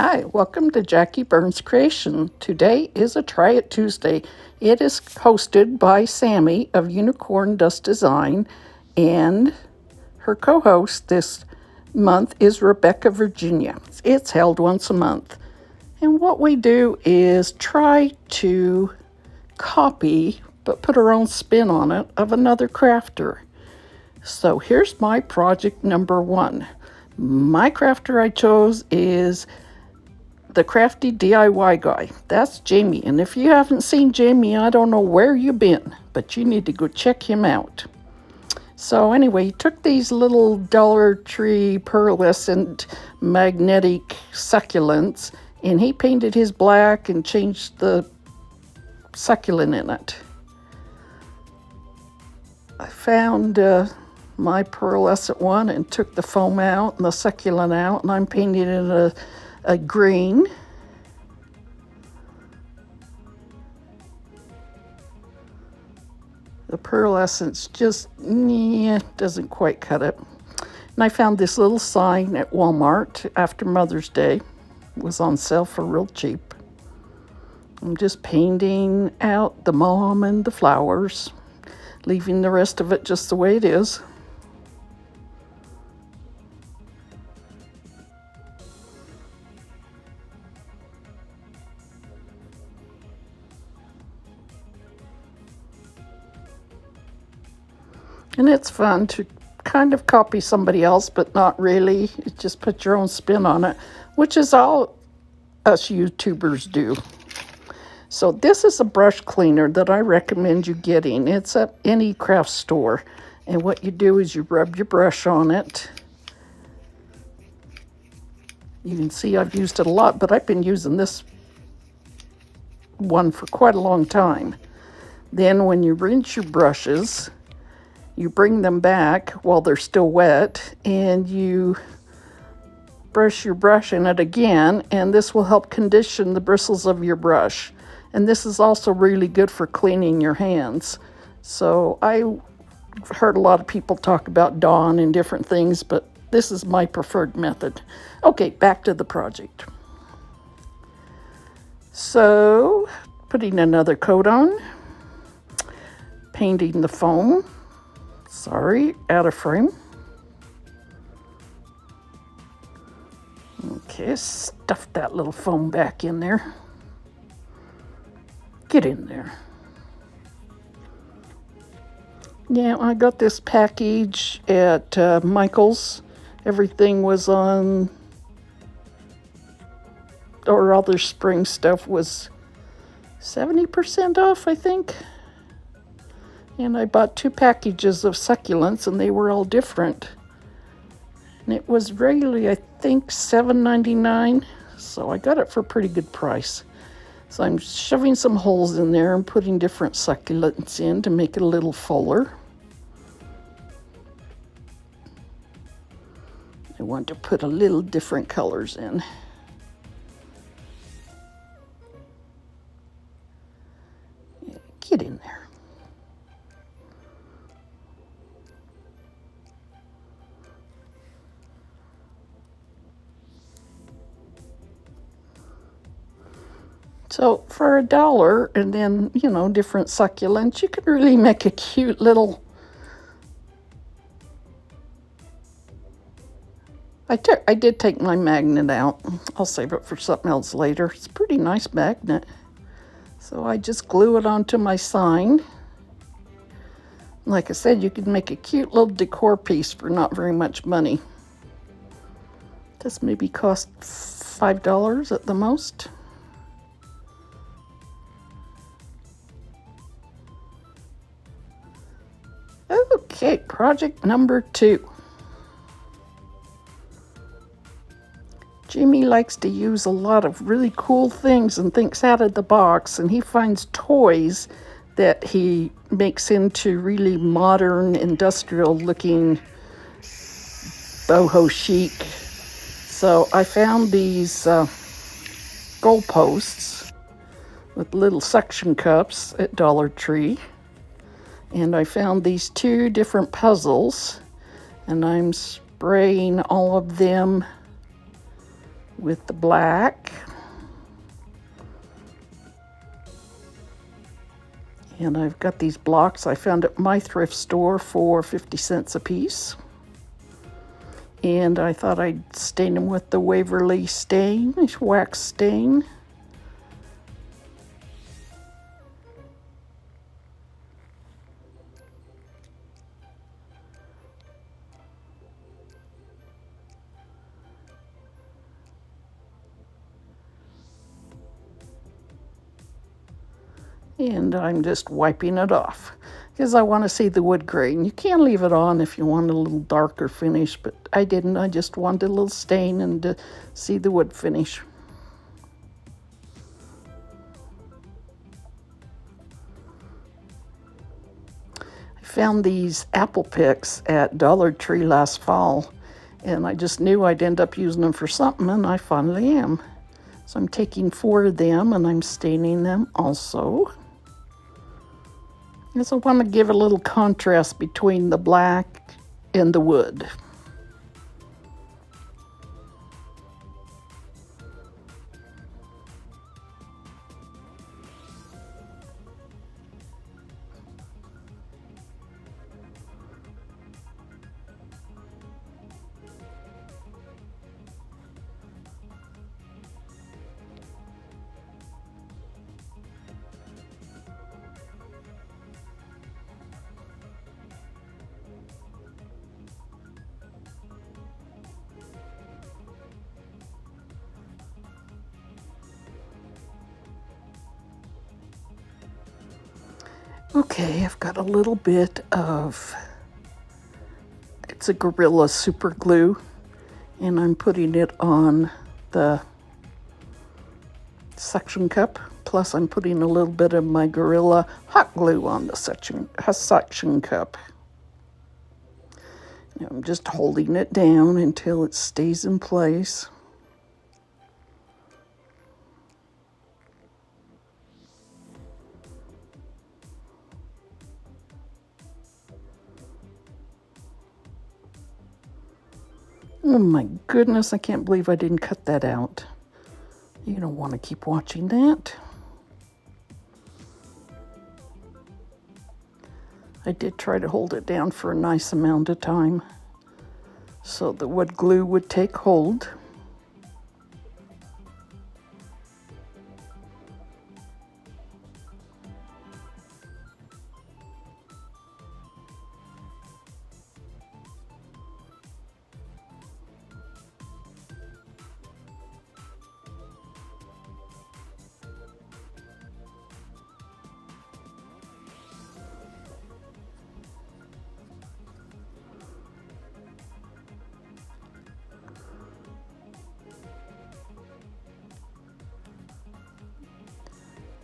Hi, welcome to Jackie Burns Creation. Today is a Try It Tuesday. It is hosted by Sammie of Unicorn Dust Design, and her co-host this month is Rebecca Virginia. It's held once a month. And what we do is try to copy, but put our own spin on it, of another crafter. So here's my project number one. My crafter I chose is the Crafty DIY Guy. That's Jamie. And if you haven't seen Jamie, I don't know where you've been, but you need to go check him out. So anyway, he took these little Dollar Tree pearlescent magnetic succulents, and he painted his black and changed the succulent in it. I found my pearlescent one and took the foam out and the succulent out, and I'm painting it a green. The pearlescence just doesn't quite cut it. And I found this little sign at Walmart after Mother's Day. It was on sale for real cheap. I'm just painting out the mom and the flowers, leaving the rest of it just the way it is. And it's fun to kind of copy somebody else, but not really. You just put your own spin on it, which is all us YouTubers do. So this is a brush cleaner that I recommend you getting. It's at any craft store. And what you do is you rub your brush on it. You can see I've used it a lot, but I've been using this one for quite a long time. Then when you rinse your brushes, you bring them back while they're still wet, and you brush your brush in it again, and this will help condition the bristles of your brush. And this is also really good for cleaning your hands. So I've heard a lot of people talk about Dawn and different things, but this is my preferred method. Okay, back to the project. So, putting another coat on, painting the foam. Sorry, out of frame. Okay, stuff that little foam back in there. Get in there. Yeah, I got this package at Michael's. Everything was on, or all their spring stuff was 70% off, I think. And I bought 2 packages of succulents, and they were all different. And it was regularly, I think, $7.99. So I got it for a pretty good price. So I'm shoving some holes in there and putting different succulents in to make it a little fuller. I want to put a little different colors in. Yeah, get in there. So for $1, and then, different succulents, you could really make a cute little... I did take my magnet out. I'll save it for something else later. It's a pretty nice magnet. So I just glue it onto my sign. Like I said, you could make a cute little decor piece for not very much money. This maybe cost $5 at the most. Okay, project number 2. Jimmy likes to use a lot of really cool things and thinks out of the box, and he finds toys that he makes into really modern, industrial-looking boho chic. So I found these goalposts with little suction cups at Dollar Tree. And I found these 2 different puzzles, and I'm spraying all of them with the black. And I've got these blocks I found at my thrift store for 50 cents a piece. And I thought I'd stain them with the Waverly stain, wax stain. And I'm just wiping it off because I want to see the wood grain. You can leave it on if you want a little darker finish, but I didn't. I just wanted a little stain and to see the wood finish. I found these apple picks at Dollar Tree last fall, and I just knew I'd end up using them for something, and I finally am. So I'm taking 4 of them and I'm staining them also. Because I want to give a little contrast between the black and the wood. Okay, I've got a little bit of, it's a Gorilla super glue, and I'm putting it on the suction cup. Plus I'm putting a little bit of my Gorilla hot glue on the suction cup. Now I'm just holding it down until it stays in place. Oh my goodness, I can't believe I didn't cut that out. You don't want to keep watching that. I did try to hold it down for a nice amount of time so the wood glue would take hold.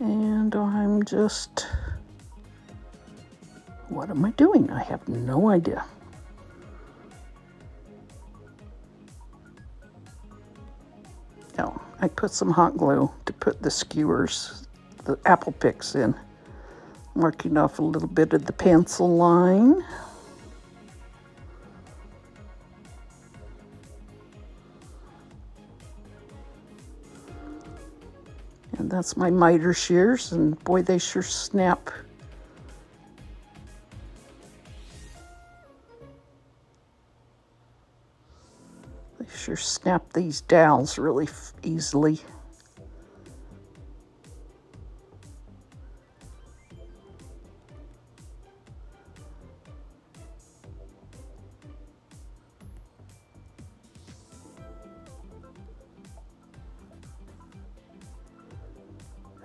And I'm just, what am I doing? I have no idea. Oh, I put some hot glue to put the skewers, the apple picks in, marking off a little bit of the pencil line. And that's my miter shears, and boy, they sure snap. They sure snap these dowels really easily.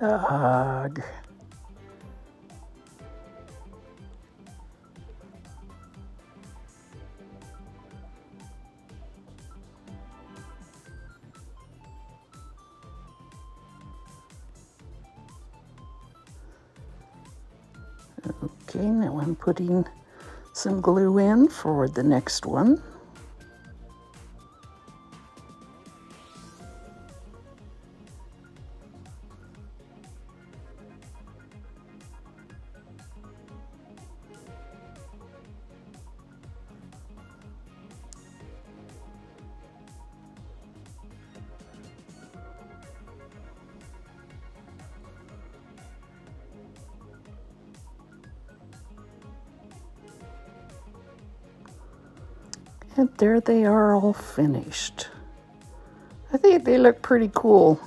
Ugh. Okay, now I'm putting some glue in for the next one. And there they are all finished. I think they look pretty cool.